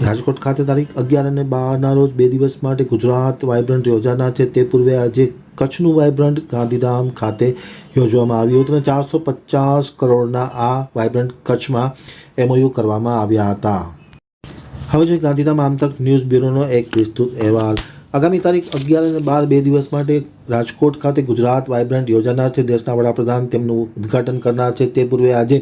રાજકોટ ખાતે તારીખ 11 અને 12ના રોજ 2 દિવસ માટે ગુજરાત વાઇબ્રન્ટ યોજાનાર છે. તે પૂર્વે આજે કચ્છનું વાઇબ્રન્ટ ગાંધીધામ ખાતે યોજવામાં આવ્યું હતું અને 450 કરોડના આ વાઇબ્રન્ટ કચ્છમાં MOU કરવામાં આવ્યા હતા. હવે જોઈએ ગાંધીધામ આમતક ન્યૂઝ બ્યુરોનો એક વિસ્તૃત અહેવાલ. આગામી તારીખ 11 અને 12 2 દિવસ માટે રાજકોટ ખાતે ગુજરાત વાઇબ્રન્ટ યોજાનાર છે. દેશના વડાપ્રધાન તેમનું ઉદ્ઘાટન કરનાર છે. તે પૂર્વે આજે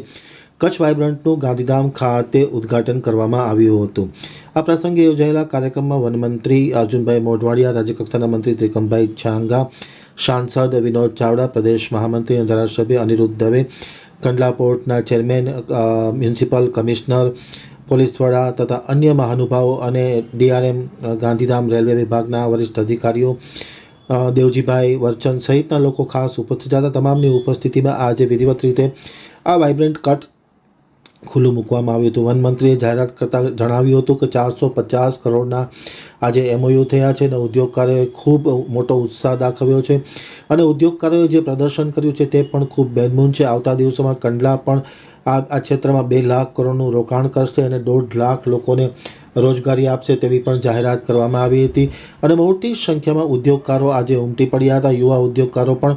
કચ્છ વાઇબ્રન્ટનું ગાંધીધામ ખાતે ઉદ્ઘાટન કરવામાં આવ્યું હતું. આ પ્રસંગે યોજાયેલા કાર્યક્રમમાં વનમંત્રી અર્જુનભાઈ મોઢવાડિયા, રાજ્યકક્ષાના મંત્રી ત્રિકમભાઈ છાંગા, સાંસદ વિનોદ ચાવડા, પ્રદેશ મહામંત્રી અને ધારાસભ્ય અનિરુદ્ધ દવે, કંડલા પોર્ટના ચેરમેન, મ્યુનિસિપલ કમિશનર, પોલીસ વડા તથા અન્ય મહાનુભાવો અને DRM ગાંધીધામ રેલવે વિભાગના વરિષ્ઠ અધિકારીઓ, દેવજીભાઈ વર્ચન સહિતના લોકો ખાસ ઉપસ્થિત હતા. તમામની ઉપસ્થિતિમાં આજે વિધિવત રીતે આ વાઇબ્રન્ટ કટ ખુલ્લું મૂકવામાં આવ્યું હતું. વનમંત્રીએ જાહેરાત કરતાં જણાવ્યું હતું કે 450 કરોડના આજે MOU થયા છે અને ઉદ્યોગકારોએ ખૂબ મોટો ઉત્સાહ દાખવ્યો છે અને ઉદ્યોગકારોએ જે પ્રદર્શન કર્યું છે તે પણ ખૂબ બેનમૂન છે. આવતા દિવસોમાં કંડલા પણ આ ક્ષેત્રમાં 2 લાખ કરોડનું રોકાણ કરશે અને 1.5 લાખ લોકોને રોજગારી આપશે તેવી પણ જાહેરાત કરવામાં આવી હતી અને મોટી સંખ્યામાં ઉદ્યોગકારો આજે ઉમટી પડ્યા હતા. યુવા ઉદ્યોગકારો પણ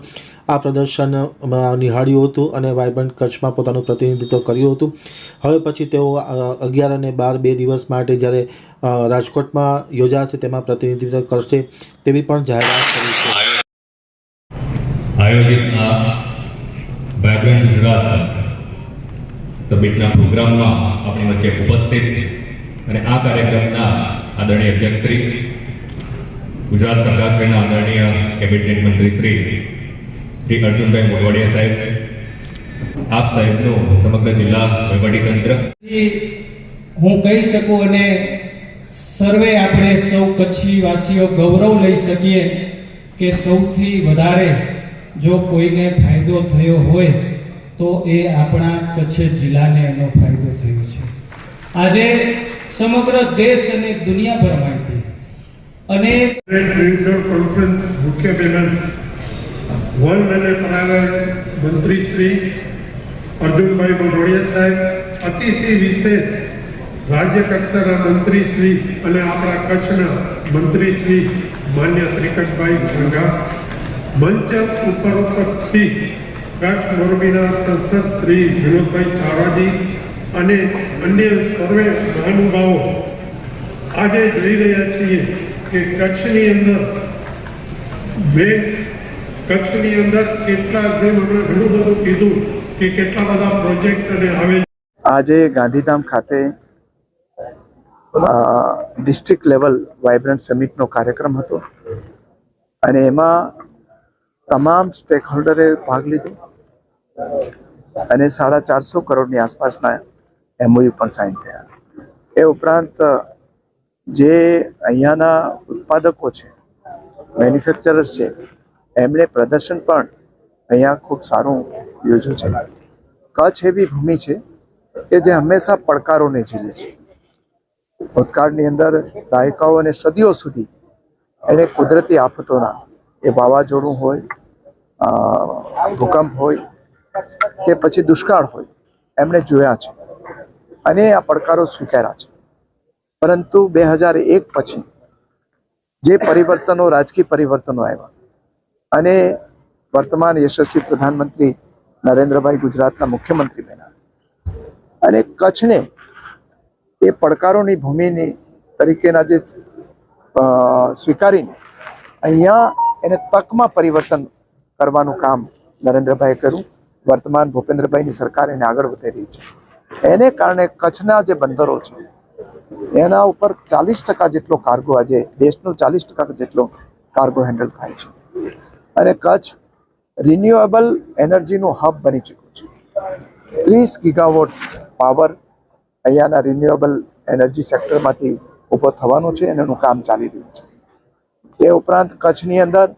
આ પ્રદર્શનમાં નિહાળ્યું હતું અને વાઇબ્રન્ટ કચ્છમાં પોતાનું પ્રતિનિધિત્વ કર્યું હતું. હવે પછી તેઓ 11 અને 12 2 દિવસ માટે જ્યારે રાજકોટમાં યોજાશે તેમાં પ્રતિનિધિત્વ કરશે તેવી પણ જાહેરાત કરી છે. આયોજિત વાઇબ્રન્ટ ગુજરાત સમિટના પ્રોગ્રામમાં આપણી વચ્ચે ઉપસ્થિત અને આ કાર્યક્રમના આદરણીય અધ્યક્ષશ્રી, ગુજરાત સરકારશ્રીના આદરણીય કેબિનેટ મંત્રી શ્રી અર્જુનભાઈ મોઢવાડિયા સાહેબ, આપ સાહેબનું સમગ્ર જિલ્લા વહીવટીતંત્ર, હું કહી શકું અને સર્વે આપણે સૌ કચ્છી વાસીઓ ગૌરવ લઈ શકીએ કે સૌથી વધારે જો કોઈને ફાયદો થયો હોય તો એ આપણા કચ્છ જિલ્લાને એનો ફાયદો થયો છે. આજે સમગ્ર દેશ અને દુનિયાભરમાંથી અને કોન્ફરન્સ મુખ્ય બહેન વન અને પર્યાવરણ મંત્રી શ્રી અર્જુનભાઈ મોઢવાડિયા સાહેબ, અતિશય વિશેષ રાજ્ય કક્ષાના મંત્રી શ્રી અને આપણા કચ્છના મંત્રી શ્રી માન્ય ત્રિકમભાઈ છાંગા, મંચ ઉપર ઉપસ્થિત કચ્છ મોરબીના સંસદ શ્રી વિનોદભાઈ ચાવડાજી અને અન્ય સર્વે મહાનુભાવો, આજે જોઈ રહ્યા છીએ કે કચ્છની અંદર કેટલા ઘણું બધું કીધું કે કેટલા બધા પ્રોજેક્ટ અને હવે આજે ગાંધીધામ ખાતે ડિસ્ટ્રિક્ટ લેવલ વાઇબ્રન્ટ સમિટનો કાર્યક્રમ હતો અને એમાં તમામ સ્ટેક હોલ્ડરે ભાગ લીધો અને 450 કરોડની આસપાસના MOU પણ સાઇન થયા. એ ઉપરાંત જે અહીંયાના ઉત્પાદકો છે, મેન્યુફેક્ચરર્સ છે, એમણે પ્રદર્શન પણ અહીંયા ખૂબ સારું યોજ્યું છે. કચ્છ એવી ભૂમિ છે કે જે હંમેશા પડકારોને ઝીલે છે. ભૂતકાળની અંદર દાયકાઓ અને સદીઓ સુધી એને કુદરતી આફતોના, એ વાવાઝોડું હોય, ભૂકંપ હોય કે પછી દુષ્કાળ હોય, એમણે જોયા છે અને આ પડકારો સ્વીકાર્યા છે. પરંતુ 2001 પછી જે પરિવર્તનો, રાજકીય પરિવર્તનો આવ્યા અને વર્તમાન યશસ્વી પ્રધાનમંત્રી નરેન્દ્રભાઈ ગુજરાતના મુખ્યમંત્રી બન્યા અને કચ્છને એ પડકારોની ભૂમિની તરીકેના જે સ્વીકારીને અહીંયા એને તકમાં પરિવર્તન કરવાનું કામ નરેન્દ્રભાઈએ કર્યું. વર્તમાન ભૂપેન્દ્રભાઈની સરકાર એને આગળ વધારી રહી છે. એને કારણે કચ્છના જે બંદરો છે એના ઉપર 40% જેટલો કાર્ગો, આજે દેશનો 40% જેટલો કાર્ગો હેન્ડલ થાય છે અને કચ્છ રિન્યુએબલ એનર્જીનું હબ બની ચૂક્યું છે. 30 ગીગાવોટ પાવર અહીંયાના રિન્યુએબલ એનર્જી સેક્ટરમાંથી ઊભો થવાનો છે અને એનું કામ ચાલી રહ્યું છે. એ ઉપરાંત કચ્છની અંદર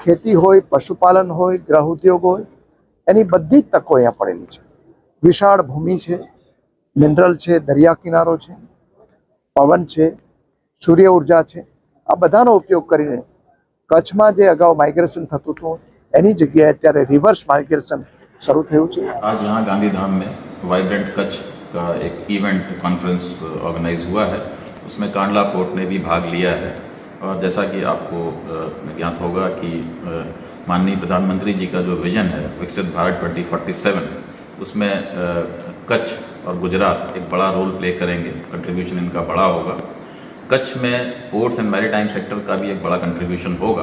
ખેતી હોય, પશુપાલન હોય, ગૃહ ઉદ્યોગ હોય, એની બધી જ તકો અહીંયા પડેલી છે. વિશાળ ભૂમિ છે, મિનરલ છે, દરિયા કિનારો છે, પવન છે, સૂર્ય ઉર્જા છે. આ બધાનો ઉપયોગ કરીને કચ્છમાં જે અગાઉ માઇગ્રેશન થતું હતું એની જગ્યાએ અત્યારે રિવર્સ माइग्रेशन शुरू થયું છે. आज यहाँ गांधीधाम में वाइब्रेंट कच्छ का एक इवेंट कॉन्फ्रेंस ऑर्गेनाइज हुआ है उसमें कांडला पोर्ट ने भी भाग लिया है। और जैसा कि आपको ज्ञात होगा कि माननीय प्रधानमंत्री जी का जो विजन है विकसित भारत 2047, उसमें कच्छ और गुजरात एक बड़ा रोल प्ले करेंगे, कंट्रीब्यूशन इनका बड़ा होगा। कच्छ में पोर्ट्स एंड मैरीटाइम सेक्टर का भी एक बड़ा कंट्रीब्यूशन होगा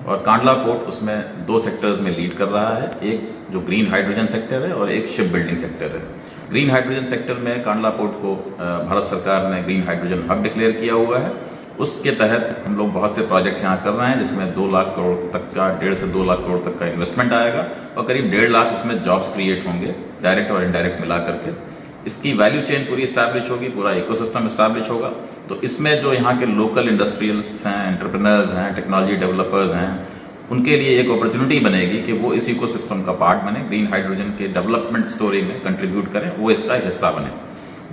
और कांडला पोर्ट उसमें 2 सेक्टर्स में लीड कर रहा है, एक जो ग्रीन हाइड्रोजन सेक्टर है और एक शिप बिल्डिंग सेक्टर है। ग्रीन हाइड्रोजन सेक्टर में कांडला पोर्ट को भारत सरकार ने ग्रीन हाइड्रोजन हब डिक्लेयर किया हुआ है। उसके तहत हम लोग बहुत से प्रोजेक्ट्स यहाँ कर रहे हैं जिसमें 2 लाख करोड़ तक का 1.5 से 2 लाख करोड़ तक का इन्वेस्टमेंट आएगा और करीब 1.5 लाख इसमें जॉब्स क्रिएट होंगे, डायरेक्ट और इनडायरेक्ट मिला करके। इसकी वैल्यू चेन पूरी इस्टेब्लिश होगी, पूरा इकोसिस्टम इस्टेब्लिश होगा। तो इसमें जो यहाँ के लोकल इंडस्ट्रियल्स हैं, एंटरप्रेन्योर्स हैं, टेक्नोलॉजी डेवलपर्स हैं, उनके लिए एक अपॉर्चुनिटी बनेगी कि वो इस इकोसिस्टम का पार्ट बने, ग्रीन हाइड्रोजन के डेवलपमेंट स्टोरी में कंट्रीब्यूट करें, वो इसका हिस्सा बने।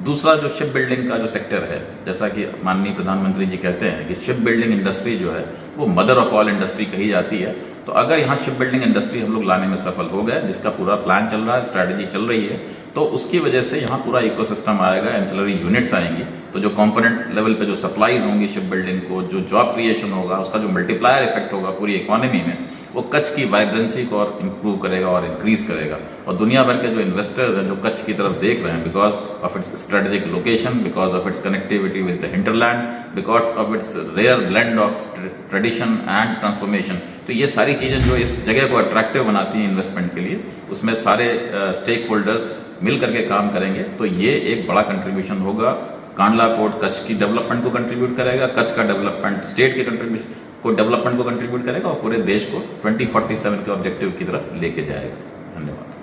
दूसरा जो शिप बिल्डिंग का जो सेक्टर है, जैसा कि माननीय प्रधानमंत्री जी कहते हैं कि शिप बिल्डिंग इंडस्ट्री जो है वो मदर ऑफ ऑल इंडस्ट्री कही जाती है। तो अगर यहाँ शिप बिल्डिंग इंडस्ट्री हम लोग लाने में सफल हो गए, जिसका पूरा प्लान चल रहा है, स्ट्रैटेजी चल रही है, तो उसकी वजह से यहाँ पूरा इकोसिस्टम आएगा, एंसिलरी यूनिट्स आएंगी। तो जो कंपोनेंट लेवल पे जो सप्लाईज होंगी शिप बिल्डिंग को, जो जॉब क्रिएशन होगा, उसका जो मल्टीप्लायर इफेक्ट होगा पूरी इकोनॉमी में, वो कच्छ की वाइब्रेंसी को और इम्प्रूव करेगा और इंक्रीज करेगा। और दुनिया भर के जो इन्वेस्टर्स हैं जो कच्छ की तरफ देख रहे हैं, because of its strategic location, because of its connectivity with the hinterland, because of its rare blend of tradition and transformation, तो ये सारी चीज़ें जो इस जगह को अट्रैक्टिव बनाती हैं इन्वेस्टमेंट के लिए, उसमें सारे स्टेक होल्डर्स मिल करके काम करेंगे। तो ये एक बड़ा कंट्रीब्यूशन होगा। कांडला पोर्ट कच्छ की डेवलपमेंट को कंट्रीब्यूट करेगा, कच्छ का डेवलपमेंट स्टेट के कंट्रीब्यूशन को डेवलपमेंट को कंट्रीब्यूट करेगा और पूरे देश को 2047 के ऑब्जेक्टिव की तरफ लेके जाएगा। धन्यवाद।